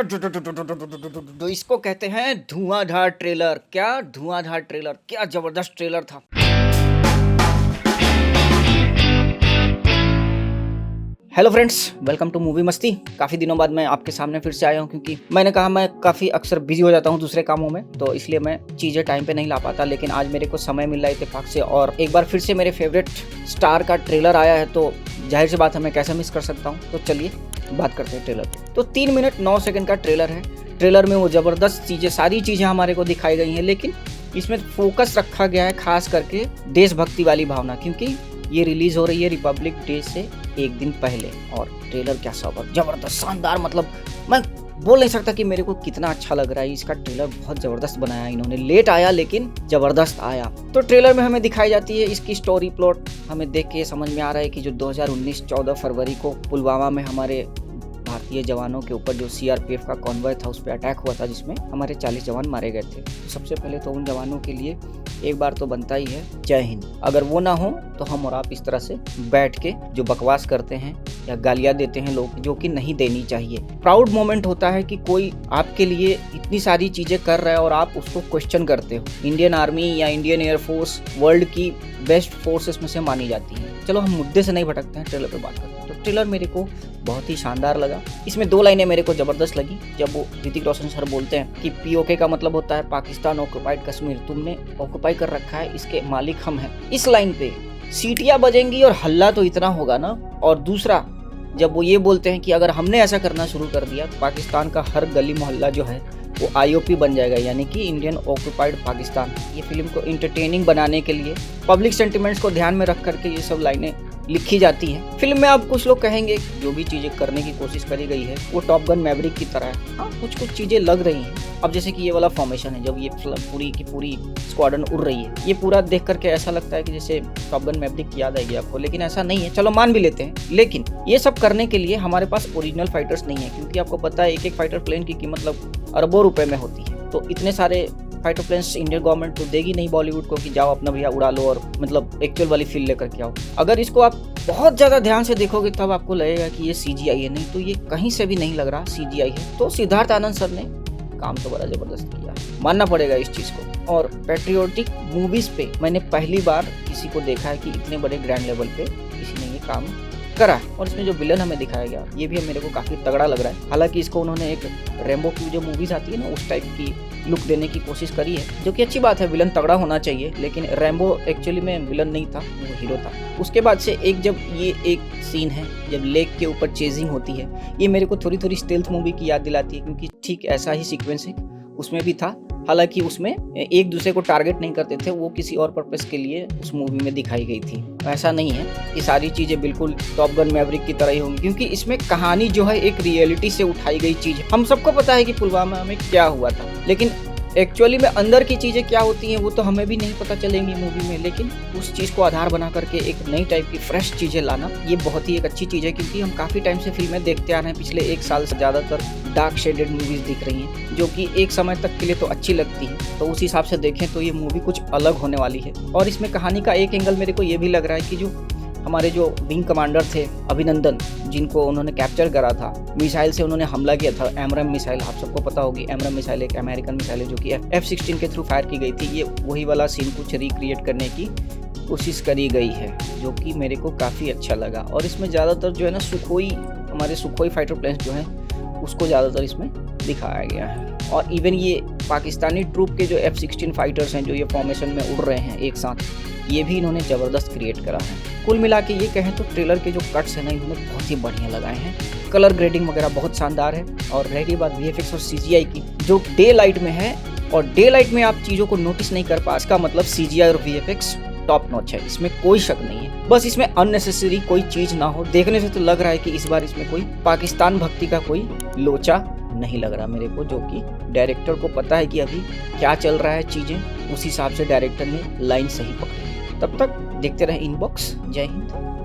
तो इसको कहते हैं धुआंधार ट्रेलर। क्या धुआंधार ट्रेलर, क्या जबरदस्त ट्रेलर था। Hello friends, welcome to movie Masti. काफ़ी दिनों बाद मैं आपके सामने फिर से आया हूँ, क्योंकि मैंने कहा मैं काफ़ी अक्सर बिजी हो जाता हूँ दूसरे कामों में, तो इसलिए मैं चीज़ें टाइम पे नहीं ला पाता। लेकिन आज मेरे को समय मिल रहा है इत्तेफाक से, और एक बार फिर से मेरे फेवरेट स्टार का ट्रेलर आया है, तो जाहिर सी बात है मैं कैसे मिस कर सकता हूँ। तो चलिए बात करते हैं ट्रेलर पे। तो 3 मिनट 9 सेकंड का ट्रेलर है। ट्रेलर में वो ज़बरदस्त चीज़ें, सारी चीज़ें हमारे को दिखाई गई हैं, लेकिन इसमें फोकस रखा गया है खास करके देशभक्ति वाली भावना, क्योंकि ये रिलीज हो रही है रिपब्लिक डे से एक दिन पहले। और ट्रेलर क्या जबरदस्त शानदार, मतलब मैं बोल नहीं सकता कि मेरे को कितना अच्छा लग रहा है। इसका ट्रेलर बहुत जबरदस्त बनाया इन्होंने, लेट आया लेकिन जबरदस्त आया। तो ट्रेलर में हमें दिखाई जाती है इसकी स्टोरी प्लॉट। हमें देख के समझ में आ रहा है कि जो 2019 14 फरवरी को पुलवामा में हमारे भारतीय जवानों के ऊपर जो सीआरपीएफ का कॉन्वॉय था उस पर अटैक हुआ था, जिसमें हमारे 40 जवान मारे गए थे। सबसे पहले तो उन जवानों के लिए एक बार तो बनता ही है जय हिंद। अगर वो ना हो तो हम और आप इस तरह से बैठ के जो बकवास करते हैं या गालियां देते हैं लोग, जो कि नहीं देनी चाहिए। प्राउड मोमेंट होता है कि कोई आपके लिए इतनी सारी चीजें कर रहा है और आप उसको क्वेश्चन करते हो। इंडियन आर्मी या इंडियन एयरफोर्स वर्ल्ड की बेस्ट फोर्सेस में से मानी जाती है। चलो हम मुद्दे से नहीं भटकते हैं, ट्रेलर पे बात करते हैं। तो ट्रेलर मेरे को बहुत ही शानदार लगा। इसमें 2 लाइनें मेरे को जबरदस्त लगी। जब वो ऋतिक रोशन सर बोलते हैं कि पीओके का मतलब होता है पाकिस्तान ऑक्युपाइड कश्मीर, तुमने ऑक्युपाई कर रखा है, इसके मालिक हम हैं। इस लाइन पे सीटियां बजेंगी और हल्ला तो इतना होगा ना। और दूसरा, जब वो ये बोलते हैं कि अगर हमने ऐसा करना शुरू कर दिया तो पाकिस्तान का हर गली मोहल्ला जो है वो आईओपी बन जाएगा, यानी कि इंडियन ऑक्युपाइड पाकिस्तान। ये फिल्म को इंटरटेनिंग बनाने के लिए, पब्लिक सेंटिमेंट्स को ध्यान में रख करके ये सब लाइनें लिखी जाती हैं। फिल्म में अब कुछ लोग कहेंगे जो भी चीजें करने की कोशिश करी गई है वो टॉप गन मैवरिक की तरह है। हाँ, कुछ कुछ चीजें लग रही हैं। अब जैसे कि ये वाला फॉर्मेशन है, जब ये पूरी की पूरी स्क्वाड्रन उड़ रही है, ये पूरा देख करके ऐसा लगता है कि जैसे टॉप गन मैवरिक की याद आएगी आपको, लेकिन ऐसा नहीं है। चलो मान भी लेते हैं, लेकिन ये सब करने के लिए हमारे पास ओरिजिनल फाइटर्स नहीं है, क्योंकि आपको पता है एक फाइटर प्लेन की कीमत मतलब अरबों रुपए में होती है। तो इतने सारे फाइटर प्लेन्स इंडियन गवर्नमेंट तो देगी नहीं बॉलीवुड को कि जाओ अपना भैया उड़ा लो और मतलब एक्चुअल वाली फील लेकर के आओ। अगर इसको आप बहुत ज़्यादा ध्यान से देखोगे तब आपको लगेगा कि ये सीजीआई है, नहीं तो ये कहीं से भी नहीं लग रहा सीजीआई है। तो सिद्धार्थ आनंद सर ने काम तो बड़ा जबरदस्त किया, मानना पड़ेगा इस चीज़ को। और पैट्रियोटिक मूवीज़ पे मैंने पहली बार किसी को देखा है कि इतने बड़े ग्रैंड लेवल पे किसी ने ये काम करा है। और इसमें जो विलन हमें दिखाया गया ये भी मेरे को काफ़ी तगड़ा लग रहा है। हालांकि इसको उन्होंने एक रेम्बो की जो मूवीज़ आती है ना उस टाइप की लुक देने की कोशिश करी है, जो कि अच्छी बात है। विलन तगड़ा होना चाहिए, लेकिन रेम्बो एक्चुअली में विलन नहीं था, वो हीरो था। उसके बाद से जब ये एक सीन है जब लेक के ऊपर चेजिंग होती है, ये मेरे को थोड़ी स्टेल्थ मूवी की याद दिलाती है, क्योंकि ठीक ऐसा ही सीक्वेंस है उसमें भी था। हालांकि उसमें एक दूसरे को टारगेट नहीं करते थे, वो किसी और पर्पस के लिए उस मूवी में दिखाई गई थी। ऐसा नहीं है, ये सारी चीज़ें बिल्कुल टॉप गन मैवरिक की तरह ही होंगी, क्योंकि इसमें कहानी जो है एक रियलिटी से उठाई गई चीज़ है। हम सबको पता है कि पुलवामा में क्या हुआ था, लेकिन एक्चुअली में अंदर की चीज़ें क्या होती हैं वो तो हमें भी नहीं पता चलेंगी मूवी में। लेकिन उस चीज़ को आधार बना करके एक नई टाइप की फ्रेश चीज़ें लाना, ये बहुत ही एक अच्छी चीज़ है। क्योंकि हम काफ़ी टाइम से फिल्में देखते आ रहे हैं, पिछले 1 साल से ज़्यादातर डार्क शेडेड मूवीज़ दिख रही हैं, जो कि एक समय तक के लिए तो अच्छी लगती हैं। तो उस हिसाब से देखें तो ये मूवी कुछ अलग होने वाली है। और इसमें कहानी का एक एंगल मेरे को ये भी लग रहा है कि जो हमारे जो विंग कमांडर थे अभिनंदन, जिनको उन्होंने कैप्चर करा था, मिसाइल से उन्होंने हमला किया था, एमरम मिसाइल, आप सबको पता होगी। एमरम मिसाइल एक अमेरिकन मिसाइल है जो कि F-16 के थ्रू फायर की गई थी। ये वही वाला सीन कुछ रिक्रिएट करने की कोशिश करी गई है, जो कि मेरे को काफ़ी अच्छा लगा। और इसमें ज़्यादातर जो है ना हमारे सुखोई फाइटर प्लेन्स जो हैं उसको ज़्यादातर इसमें दिखाया गया है। और इवन ये पाकिस्तानी ट्रूप के जो F-16 फाइटर्स हैं जो ये फॉर्मेशन में उड़ रहे हैं एक साथ, ये भी इन्होंने ज़बरदस्त क्रिएट करा है। कुल मिला के ये कहें तो ट्रेलर के जो कट्स हैं ना इन्होंने बहुत ही बढ़िया लगाए हैं। कलर ग्रेडिंग वगैरह बहुत शानदार है। और रह गई बात VFX और CGI की, जो डे लाइट में है, और डे लाइट में आप चीज़ों को नोटिस नहीं कर पा, इसका मतलब CGI और VFX टॉप नॉच है, इसमें कोई शक नहीं है। बस इसमें अननेसेसरी कोई चीज़ ना हो। देखने से तो लग रहा है कि इस बार इसमें कोई पाकिस्तान भक्ति का कोई लोचा नहीं लग रहा मेरे को, जो कि डायरेक्टर को पता है कि अभी क्या चल रहा है चीज़ें, उस हिसाब से डायरेक्टर ने लाइन सही पकड़ी। तब तक देखते रहे इनबॉक्स। जय हिंद।